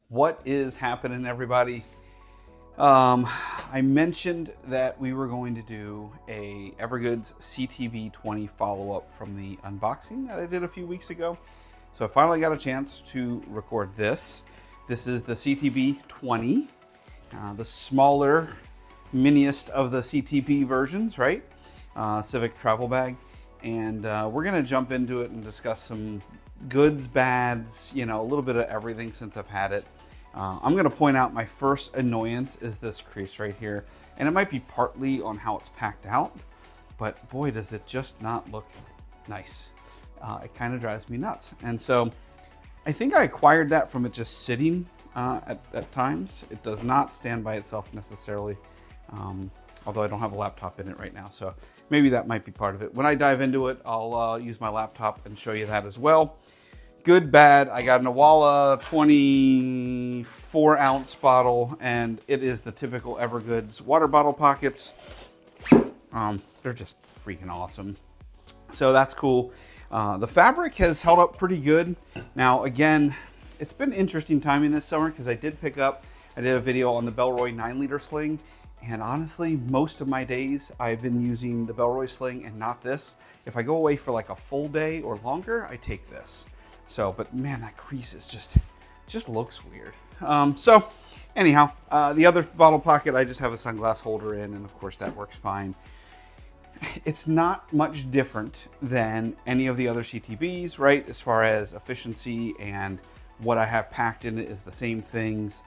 What is happening, everybody? I mentioned that we were going to do a Evergoods CTB20 follow-up from the unboxing that I did a few weeks ago. So I finally got a chance to record this. This is the CTB20, the smaller, miniest of the CTB versions, right? Civic Travel Bag. And we're gonna jump into it and discuss some goods, bads, you know, a little bit of everything since I've had it. I'm going to point out my first annoyance is this crease right here. And it might be partly on how it's packed out, but boy, does it just not look nice. It kind of drives me nuts. And so I think I acquired that from it just sitting at times. It does not stand by itself necessarily, although I don't have a laptop in it right now. So maybe that might be part of it. When I dive into it, I'll use my laptop and show you that as well. Good, bad, I got an Awala 24-ounce bottle, and it is the typical Evergoods water bottle pockets. They're just freaking awesome. So that's cool. The fabric has held up pretty good. Now, again, it's been interesting timing this summer because I did a video on the Bellroy 9-liter sling, and honestly, most of my days I've been using the Bellroy sling and not this. If I go away for like a full day or longer, I take this. So, but man, that crease is just looks weird. So anyhow, the other bottle pocket, I just have a sunglass holder in, and of course that works fine. It's not much different than any of the other CTBs, right? As far as efficiency and what I have packed in it is the same things.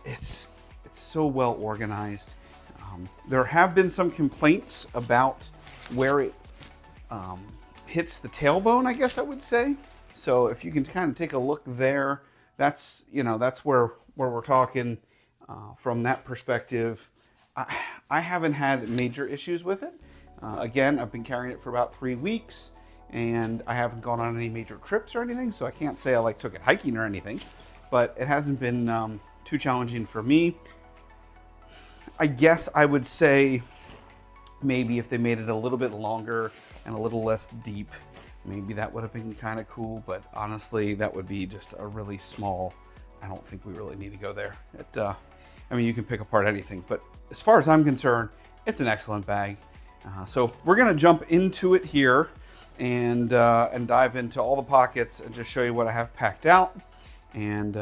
It's so well organized. There have been some complaints about where it hits the tailbone, I guess I would say. So if you can kind of take a look there, that's, you know, that's where we're talking from that perspective. I haven't had major issues with it. Again, I've been carrying it for about 3 weeks, and I haven't gone on any major trips or anything, so I can't say I like took it hiking or anything, but it hasn't been too challenging for me. I guess I would say maybe if they made it a little bit longer and a little less deep, maybe that would have been kind of cool, but honestly, that would be just a really small, I don't think we really need to go there. I mean, you can pick apart anything, but as far as I'm concerned, it's an excellent bag. So we're gonna jump into it here and dive into all the pockets and just show you what I have packed out, and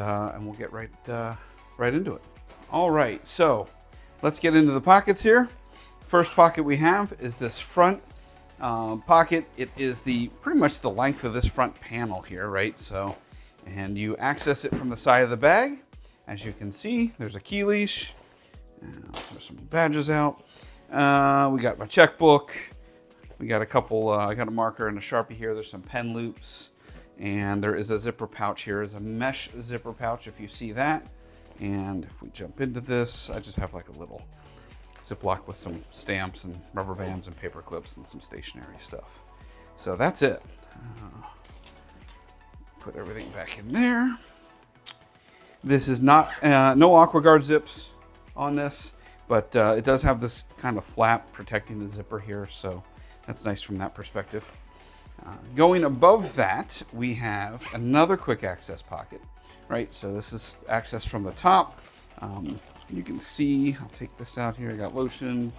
we'll get right into it. All right, so let's get into the pockets here. First pocket we have is this front pocket. It is pretty much the length of this front panel here, right? So, and you access it from the side of the bag. As you can see, there's a key leash. There's some badges out. We got my checkbook. We got a couple, I got a marker and a Sharpie here. There's some pen loops, and there is a zipper pouch here. It's a mesh zipper pouch, if you see that. And if we jump into this, I just have like a little Ziploc with some stamps and rubber bands and paper clips and some stationery stuff. So that's it. Put everything back in there. This is not, no AquaGuard zips on this, but it does have this kind of flap protecting the zipper here, so that's nice from that perspective. Going above that, we have another quick access pocket, right? So this is access from the top. You can see, I'll take this out here. I got lotion,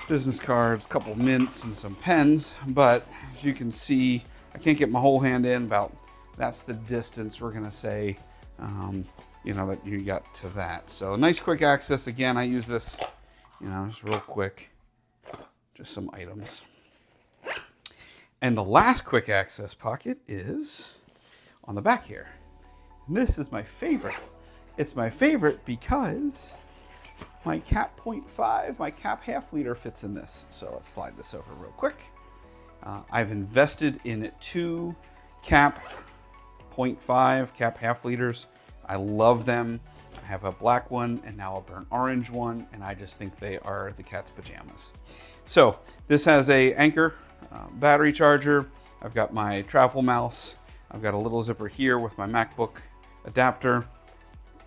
business cards, a couple mints, and some pens. But as you can see, I can't get my whole hand in. That's the distance we're gonna say, you know, that you got to that. So nice quick access. Again, I use this, you know, just real quick, just some items. And the last quick access pocket is on the back here. And this is my favorite. It's my favorite because my cap 0.5, my cap half liter fits in this. So let's slide this over real quick. I've invested in 2 cap 0.5, cap half liters. I love them. I have a black one and now a burnt orange one, and I just think they are the cat's pajamas. So this has a Anchor battery charger. I've got my travel mouse. I've got a little zipper here with my MacBook adapter.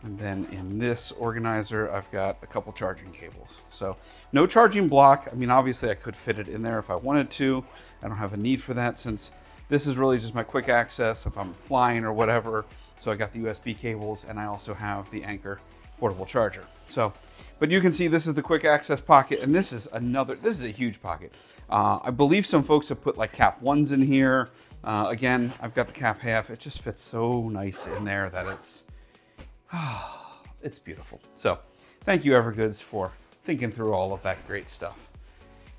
And then in this organizer, I've got a couple charging cables. So no charging block. I mean, obviously I could fit it in there if I wanted to. I don't have a need for that since this is really just my quick access if I'm flying or whatever. So I got the USB cables and I also have the Anchor portable charger. So, but you can see this is the quick access pocket, and this is a huge pocket. I believe some folks have put like cap ones in here. Again, I've got the cap half. It just fits so nice in there that it's beautiful. So thank you, Evergoods, for thinking through all of that great stuff.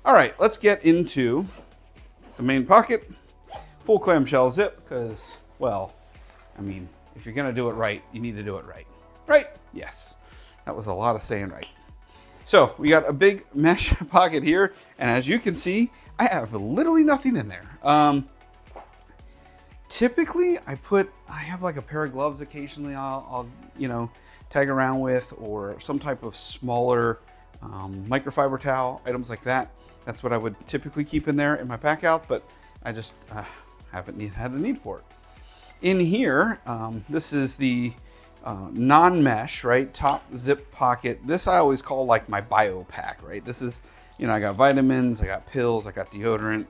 All right, let's get into the main pocket. Full clamshell zip, because, well, I mean, if you're gonna do it right, you need to do it right. Right? Yes. That was a lot of saying right. So we got a big mesh pocket here, and as you can see, I have literally nothing in there. Typically, I have like a pair of gloves occasionally I'll you know, tag around with, or some type of smaller microfiber towel, items like that. That's what I would typically keep in there in my pack out, but I just haven't had the need for it. In here, this is the non-mesh, right? Top zip pocket. This I always call like my bio pack, right? This is, you know, I got vitamins, I got pills, I got deodorant.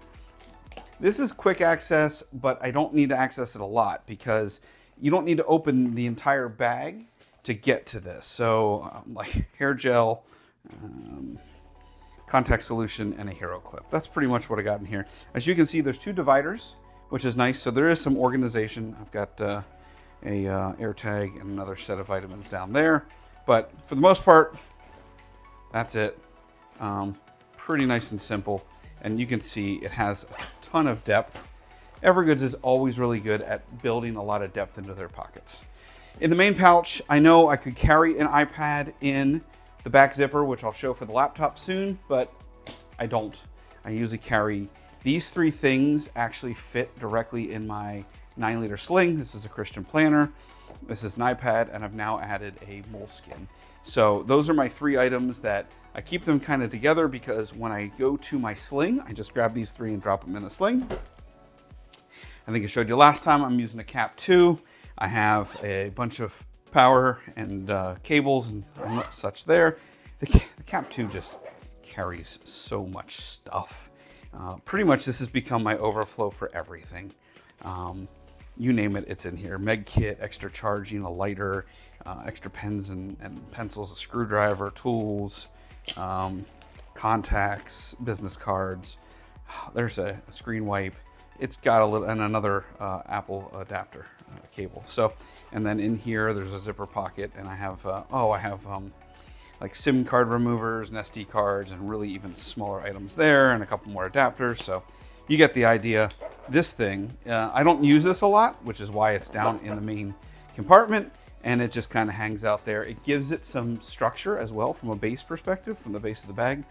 This is quick access, but I don't need to access it a lot because you don't need to open the entire bag to get to this. So like hair gel, contact solution, and a hero clip. That's pretty much what I got in here. As you can see, there's two dividers, which is nice. So there is some organization. I've got a air tag and another set of vitamins down there. But for the most part, that's it. Pretty nice and simple. And you can see it has a ton of depth. Evergoods is always really good at building a lot of depth into their pockets. In the main pouch, I know I could carry an iPad in the back zipper, which I'll show for the laptop soon, but I don't. I usually carry these three things actually fit directly in my 9-liter sling. This is a Christian planner. This is an iPad, and I've now added a moleskin. So those are my three items that I keep them kind of together, because when I go to my sling, I just grab these three and drop them in the sling. I think I showed you last time I'm using a cap 2. I have a bunch of power and cables and such there. The cap 2 just carries so much stuff. Pretty much this has become my overflow for everything. You name it, it's in here. Meg kit, extra charging, a lighter, extra pens and pencils, a screwdriver, tools, contacts, business cards. There's a screen wipe. It's got a little, and another Apple adapter cable. So, and then in here, there's a zipper pocket, and I have, like SIM card removers and SD cards, and really even smaller items there, and a couple more adapters. So you get the idea. This thing, I don't use this a lot, which is why it's down in the main compartment, and it just kind of hangs out there. It gives it some structure as well from a base perspective, from the base of the bag.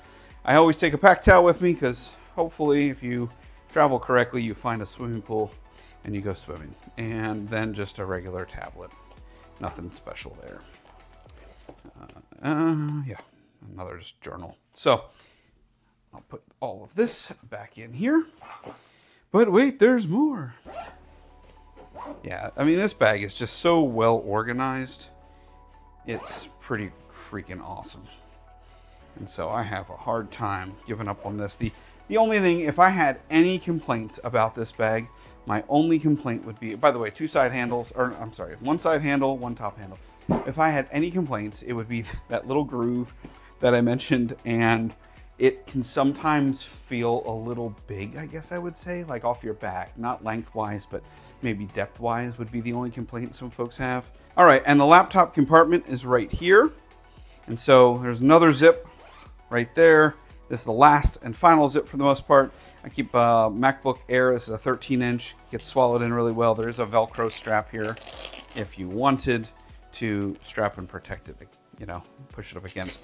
I always take a pack towel with me, because hopefully if you travel correctly, you find a swimming pool and you go swimming. And then just a regular tablet. Nothing special there. Yeah, another just journal. So I'll put all of this back in here. But wait, there's more. Yeah, I mean, this bag is just so well organized. It's pretty freaking awesome. And so I have a hard time giving up on this. The only thing, if I had any complaints about this bag, my only complaint would be, by the way, two side handles, or I'm sorry, one side handle, one top handle. If I had any complaints, it would be that little groove that I mentioned, and it can sometimes feel a little big, I guess I would say, like off your back, not lengthwise, but maybe depth-wise would be the only complaint some folks have. All right, and the laptop compartment is right here. And so there's another zip right there. This is the last and final zip for the most part. I keep a MacBook Air. This is a 13-inch. Gets swallowed in really well. There is a Velcro strap here if you wanted to strap and protect it, you know, push it up against.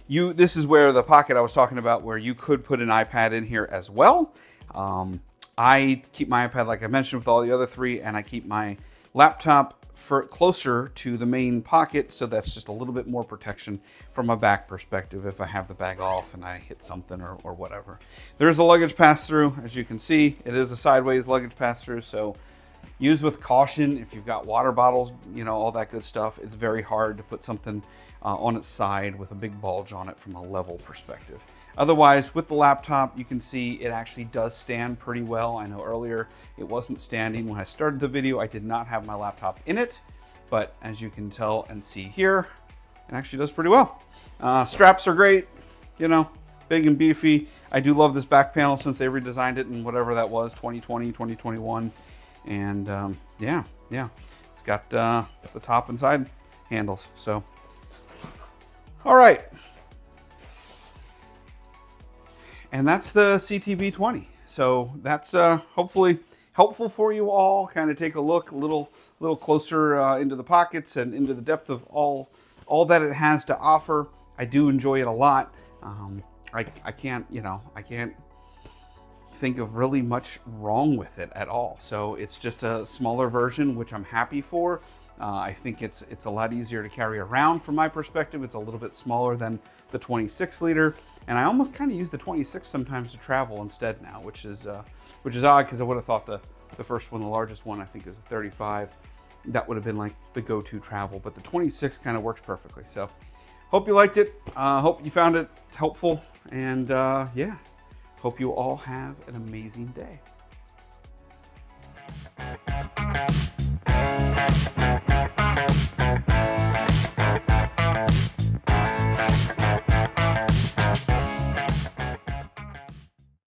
This is where the pocket I was talking about, where you could put an iPad in here as well. I keep my iPad, like I mentioned, with all the other three, and I keep my laptop closer to the main pocket, so that's just a little bit more protection from a back perspective if I have the bag off and I hit something or whatever. There is a luggage pass-through. As you can see, it is a sideways luggage pass-through, so use with caution. If you've got water bottles, you know, all that good stuff, it's very hard to put something on its side with a big bulge on it from a level perspective. Otherwise, with the laptop, you can see it actually does stand pretty well. I know earlier it wasn't standing when I started the video. I did not have my laptop in it, but as you can tell and see here, it actually does pretty well. Straps are great, you know, big and beefy. I do love this back panel since they redesigned it in whatever that was, 2020, 2021. And yeah, it's got the top and side handles. So, all right. And that's the CTB20. So that's hopefully helpful for you all. Kind of take a look a little closer into the pockets and into the depth of all that it has to offer. I do enjoy it a lot. I can't think of really much wrong with it at all. So it's just a smaller version, which I'm happy for. I think it's a lot easier to carry around from my perspective. It's a little bit smaller than the 26 liter. And I almost kind of use the 26 sometimes to travel instead now, which is odd because I would have thought the first one, the largest one, I think is a 35. That would have been like the go-to travel, but the 26 kind of works perfectly. So hope you liked it. Hope you found it helpful. And yeah, hope you all have an amazing day.